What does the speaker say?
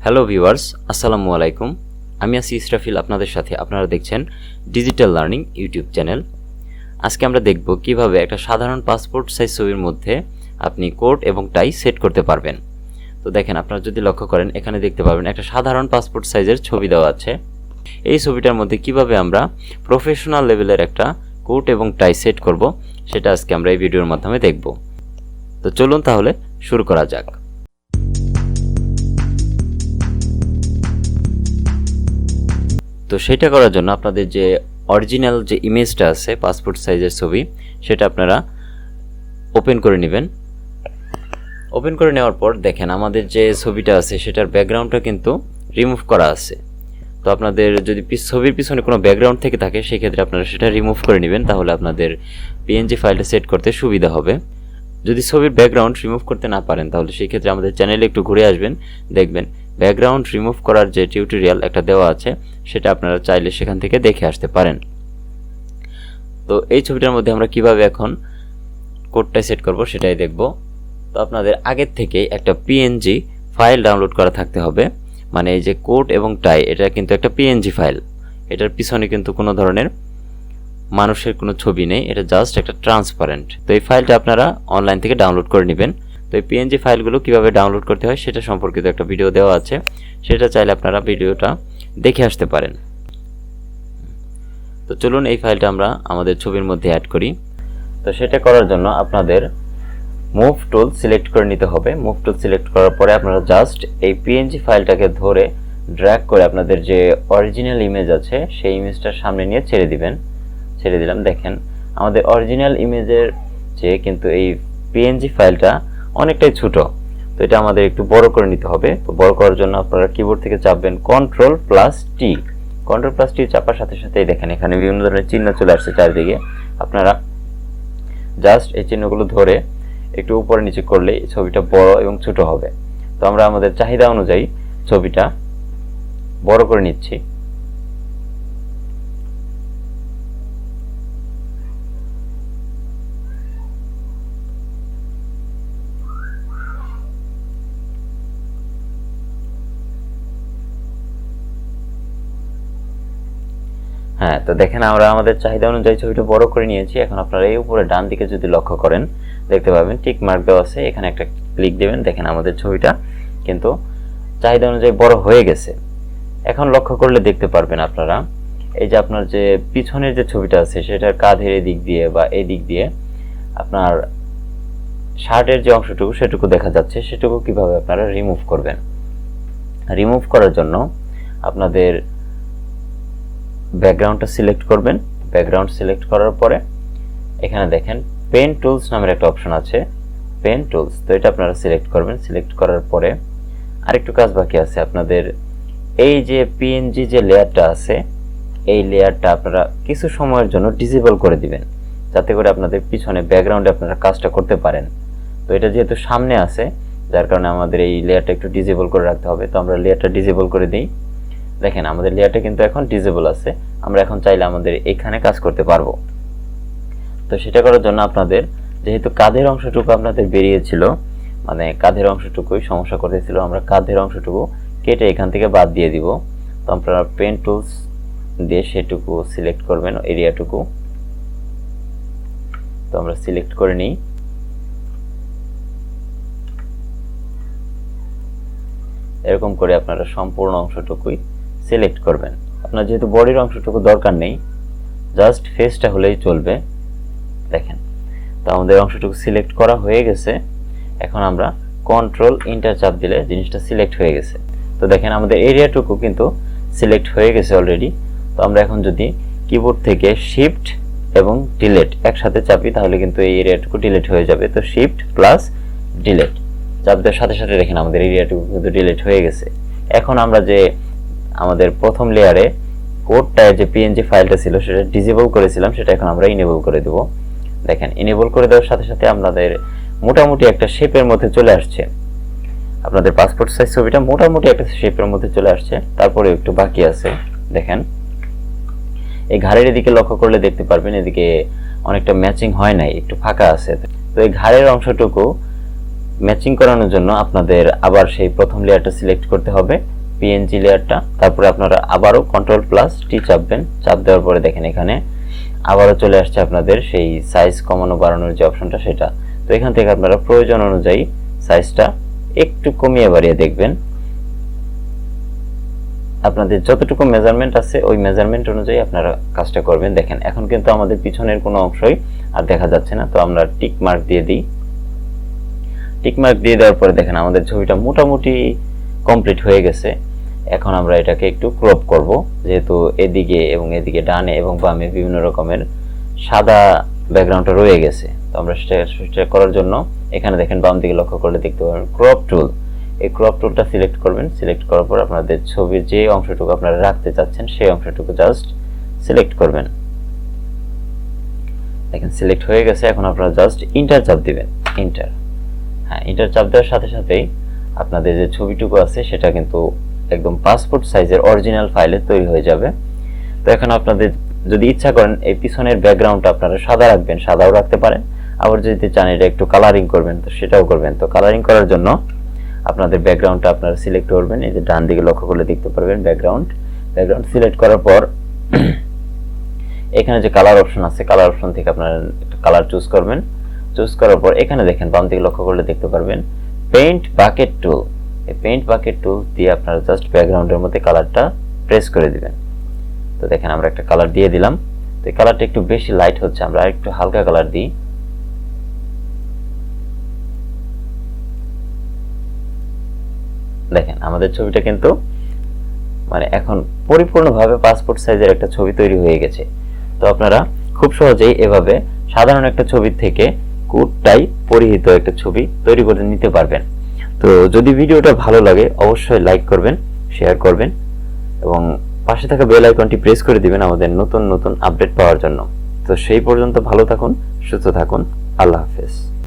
Hello viewers, আসসালামু আলাইকুম। আমি আছি ইসরাফিল আপনাদের সাথে। আপনারা দেখছেন ডিজিটাল লার্নিং ইউটিউব চ্যানেল। আজকে আমরা দেখব কিভাবে একটা সাধারণ পাসপোর্ট সাইজ ছবির মধ্যে আপনি কোট এবং টাই সেট করতে পারবেন। তো দেখেন, আপনারা যদি লক্ষ্য করেন এখানে দেখতে পাবেন একটা সাধারণ পাসপোর্ট সাইজের ছবি দেওয়া আছে। এই ছবিটার মধ্যে কিভাবে আমরা প্রফেশনাল লেভেলের একটা কোট এবং টাই সেট করব সেটা আজকে আমরা এই ভিডিওর মাধ্যমে দেখব। তো চলুন তাহলে শুরু করা যাক। তো সেটা করার জন্য আপনাদের যে অরিজিনাল যে ইমেজটা আছে পাসপোর্ট সাইজের ছবি, সেটা আপনারা ওপেন করে নেবেন। ওপেন করে নেওয়ার পর দেখেন আমাদের যে ছবিটা আছে সেটার ব্যাকগ্রাউন্ডটা কিন্তু রিমুভ করা আছে। তো আপনাদের যদি ছবির পিছনে কোনো ব্যাকগ্রাউন্ড থেকে থাকে সেক্ষেত্রে আপনারা সেটা রিমুভ করে নেবেন, তাহলে আপনাদের পিএনজি ফাইলটা সেট করতে সুবিধা হবে। যদি ছবির ব্যাকগ্রাউন্ড রিমুভ করতে না পারেন তাহলে সেই ক্ষেত্রে আমাদের চ্যানেলে একটু ঘুরে আসবেন, দেখবেন ব্যাকগ্রাউন্ড রিমুভ করার যে টিউটোরিয়াল একটা দেওয়া আছে সেটা আপনারা চাইলে সেখান থেকে দেখে আসতে পারেন। তো এই ছবিটার মধ্যে আমরা কিভাবে এখন কোডটা সেট করব সেটাই দেখব। তো আপনাদের আগের থেকে একটা পিএনজি ফাইল ডাউনলোড করা থাকতে হবে। মানে এই যে কোড এবং টাই, এটা কিন্তু একটা পিএনজি ফাইল। এটার পিছনে কিন্তু কোনো ধরনের মানুষের কোনো ছবি নেই, এটা জাস্ট একটা ট্রান্সপারেন্ট। তো এই ফাইলটা আপনারা অনলাইন থেকে ডাউনলোড করে নেবেন। তো এই পিএনজি ফাইলগুলো কিভাবে ডাউনলোড করতে হয় সেটা সম্পর্কিত একটা ভিডিও দেওয়া আছে, সেটা চাইলে আপনারা ভিডিওটা দেখে আসতে পারেন। তো চলুন এই ফাইলটা আমরা আমাদের ছবির মধ্যে অ্যাড করি। তো সেটা করার জন্য আপনাদের মুভ টুল সিলেক্ট করে নিতে হবে। মুভ টুল সিলেক্ট করার পরে আপনারা জাস্ট এই পিএনজি ফাইলটাকে ধরে ড্র্যাগ করে আপনাদের যে অরিজিনাল ইমেজ আছে সেই ইমেজটার সামনে নিয়ে ছেড়ে দিবেন। ছেড়ে দিলাম। দেখেন আমাদের অরিজিনাল ইমেজের চেয়ে কিন্তু এই পিএনজি ফাইলটা অনেকটাই ছোট। তো এটা আমাদের একটু বড় করে নিতে হবে। তো বড় করার জন্য আপনারা কিবোর্ড থেকে চাপবেন Ctrl+T। Ctrl+T চাপার সাথে সাথেই দেখেন এখানে বিভিন্ন ধরনের চিহ্ন চলে আসছে চারিদিকে। আপনারা জাস্ট এই চিহ্নগুলো ধরে একটু উপরে নিচে করলে ছবিটা বড় এবং ছোট হবে। তো আমরা আমাদের চাহিদা অনুযায়ী ছবিটা বড় করে নিচ্ছি। হ্যাঁ, তো দেখেন আমরা আমাদের চাহিদা অনুযায়ী ছবিটা বড় করে নিয়েছি। এখন আপনারা এই উপরে ডান দিকে যদি লক্ষ্য করেন দেখতে পাবেন টিক মার্ক দেওয়া আছে, এখানে একটা ক্লিক দেবেন। দেখেন আমাদের ছবিটা কিন্তু চাহিদা অনুযায়ী বড় হয়ে গেছে। এখন লক্ষ্য করলে দেখতে পারবেন আপনারা এই যে আপনার যে পিছনের যে ছবিটা আছে সেটার কাঁধের এই দিক দিয়ে বা এই দিক দিয়ে আপনার শার্টের যে অংশটুকু সেটুকু দেখা যাচ্ছে, সেটুকু কিভাবে আপনারা রিমুভ করবেন। রিমুভ করার জন্য আপনাদের ব্যাকগ্রাউন্ডটা সিলেক্ট করবেন। ব্যাকগ্রাউন্ড সিলেক্ট করার পরে এখানে দেখেন পেন টুলস নামের একটা অপশন আছে, পেন টুলস। তো এটা আপনারা সিলেক্ট করবেন। সিলেক্ট করার পরে আরেকটু কাজ বাকি আছে। আপনাদের এই যে পিএনজি যে লেয়ারটা আছে এই লেয়ারটা আপনারা কিছু সময়ের জন্য ডিসেবল করে দিবেন, যাতে করে আপনাদের পিছনে ব্যাকগ্রাউন্ডে আপনারা কাজটা করতে পারেন। তো এটা যেহেতু সামনে আছে যার কারণে আমাদের এই লেয়ারটা একটু ডিসেবল করে রাখতে হবে। তো আমরা লেয়ারটা ডিসেবল করে দিই। দেখেন আমাদের লেয়ারটা কিন্তু এখন ডিসেবল আছে। আমরা এখন চাইলে আমাদের এখানে কাজ করতে পারবো। তো সেটা করার জন্য আপনাদের যেহেতু কাঁধের অংশটুকু আপনাদের বেরিয়েছিল, মানে কাঁধের অংশটুকুই সমস্যা করতেছিল, আমরা কাঁধের অংশটুকু কেটে এখান থেকে বাদ দিয়ে দিব। তো আপনারা পেন টুলস দিয়ে সেটুকু সিলেক্ট করবেন, এরিয়াটুকু। তো আমরা সিলেক্ট করে নিই। এরকম করে আপনারা সম্পূর্ণ অংশটুকুই সিলেক্ট করবেন। আপনার যেহেতু বডির অংশটুকু দরকার নেই, জাস্ট ফেসটা হলেই চলবে। দেখেন তো আমাদের অংশটুকু সিলেক্ট করা হয়ে গেছে। এখন আমরা কন্ট্রোল এন্টার চাপ দিলে জিনিসটা সিলেক্ট হয়ে গেছে। তো দেখেন আমাদের এরিয়াটুকু কিন্তু সিলেক্ট হয়ে গেছে অলরেডি। তো আমরা এখন যদি কিবোর্ড থেকে শিফট এবং ডিলিট একসাথে চাপি তাহলে কিন্তু এই এরিয়াটুকু ডিলিট হয়ে যাবে। তো শিফট প্লাস ডিলিট চাপ দেওয়ার সাথে সাথে দেখেন আমাদের এরিয়াটুকু কিন্তু ডিলিট হয়ে গেছে। এখন আমরা যে আমাদের প্রথম লেয়ারে কোডটায় যে পিএনজি ফাইলটা ছিল সেটা ডিসেবল করেছিলাম, সেটা এখন আমরা ইনেবল করে দেব। দেখেন ইনেবল করে দেওয়ার সাথে সাথে আপনাদের মোটামুটি একটা শেপের মধ্যে চলে আসছে। আপনাদের পাসপোর্ট সাইজ ছবিটা মোটামুটি একটা শেপের মধ্যে চলে আসছে। তারপরে একটু বাকি আছে। দেখেন এই ঘাড়ের দিকে লক্ষ্য করলে দেখতে পারবেন এদিকে অনেকটা ম্যাচিং হয় নাই, একটু ফাঁকা আছে। তো এই ঘাড়ের অংশটুকু ম্যাচিং করানোর জন্য আপনাদের আবার সেই প্রথম লেয়ারটা সিলেক্ট করতে হবে, পিএনজি লেয়ারটা। তারপরে আপনারা আবারও Ctrl+T চাপবেন। চাপ দেওয়ার পরে দেখেন এখানে আবারও চলে আসছে আপনাদের সেই সাইজ কমানো বাড়ানোর যে অপশনটা, সেটা। তো এখান থেকে আপনারা প্রয়োজন অনুযায়ী সাইজটা একটু কমিয়ে বাড়িয়ে দেখবেন। আপনাদের যতটুকু মেজারমেন্ট আছে ওই মেজারমেন্ট অনুযায়ী আপনারা কাজটা করবেন। দেখেন এখন কিন্তু আমাদের পিছনের কোনো অংশই আর দেখা যাচ্ছে না। তো আমরা টিক মার্ক দিয়ে দিই। টিক মার্ক দিয়ে দেওয়ার পরে দেখেন আমাদের ছবিটা মোটামুটি কমপ্লিট হয়ে গেছে। এখন আমরা এটাকে একটু ক্রপ করব, যেহেতু এদিকে এবং এদিকে ডানে এবং বামে বিভিন্ন রকমের সাদা ব্যাকগ্রাউন্ডটা রয়ে গেছে। তো আমরা সেটা করার জন্য এখানে দেখেন বাম দিকে লক্ষ্য করলে দেখতে পাবেন ক্রপ টুল। এই ক্রপ টুলটা সিলেক্ট করবেন। সিলেক্ট করার পর আপনাদের ছবির যে অংশটুকু আপনারা রাখতে চাচ্ছেন সেই অংশটুকু জাস্ট সিলেক্ট করবেন। দেখেন সিলেক্ট হয়ে গেছে। এখন আপনারা জাস্ট ইন্টার চাপ দিবেন। ইন্টার, হ্যাঁ, ইন্টার চাপ দেওয়ার সাথে সাথেই আপনাদের যে ছবিটুকু আছে সেটা কিন্তু একদম পাসপোর্ট সাইজের অরিজিনাল ফাইলে তৈরি হয়ে যাবে। তো এখন আপনাদের যদি ইচ্ছা করেন এই পিছনের ব্যাকগ্রাউন্ডটা আপনারা সাদা রাখবেন, সাদাও রাখতে পারেন। আবার যদি চান এটা একটু কালারিং করবেন তো সেটাও করবেন। তো কালারিং করার জন্য আপনাদের ব্যাকগ্রাউন্ডটা আপনারা সিলেক্ট করবেন। এই যে ডান দিকে লক্ষ্য করলে দেখতে পারবেন ব্যাকগ্রাউন্ড সিলেক্ট করার পর এখানে যে কালার অপশন আছে, কালার অপশন থেকে আপনারা একটা কালার চুজ করবেন। চুজ করার পর এখানে দেখেন বাম দিকে লক্ষ্য করলে দেখতে পারবেন পেইন্ট বাকেট টুল। এই পেইন্ট বাকেট টুল দিয়ে আপনারা জাস্ট ব্যাকগ্রাউন্ডের মধ্যে কালারটা প্রেস করে দিবেন। তো দেখেন আমরা একটা কালার দিয়ে দিলাম। তো এই কালারটা একটু বেশি লাইট হচ্ছে, আমরা একটু হালকা কালার দিই। দেখেন আমাদের ছবিটা কিন্তু মানে এখন পরিপূর্ণভাবে পাসপোর্ট সাইজের একটা ছবি তৈরি হয়ে গেছে। তো আপনারা খুব সহজেই এভাবে সাধারণ একটা ছবি থেকে কোট টাই পরিহিত একটা ছবি তৈরি করে নিতে পারবেন। তো যদি ভিডিওটা ভালো লাগে অবশ্যই লাইক করবেন, শেয়ার করবেন এবং পাশে থাকা বেল আইকনটি প্রেস করে দিবেন আমাদের নতুন নতুন আপডেট পাওয়ার জন্য। তো সেই পর্যন্ত ভালো থাকুন, সুস্থ থাকুন। আল্লাহ হাফেজ।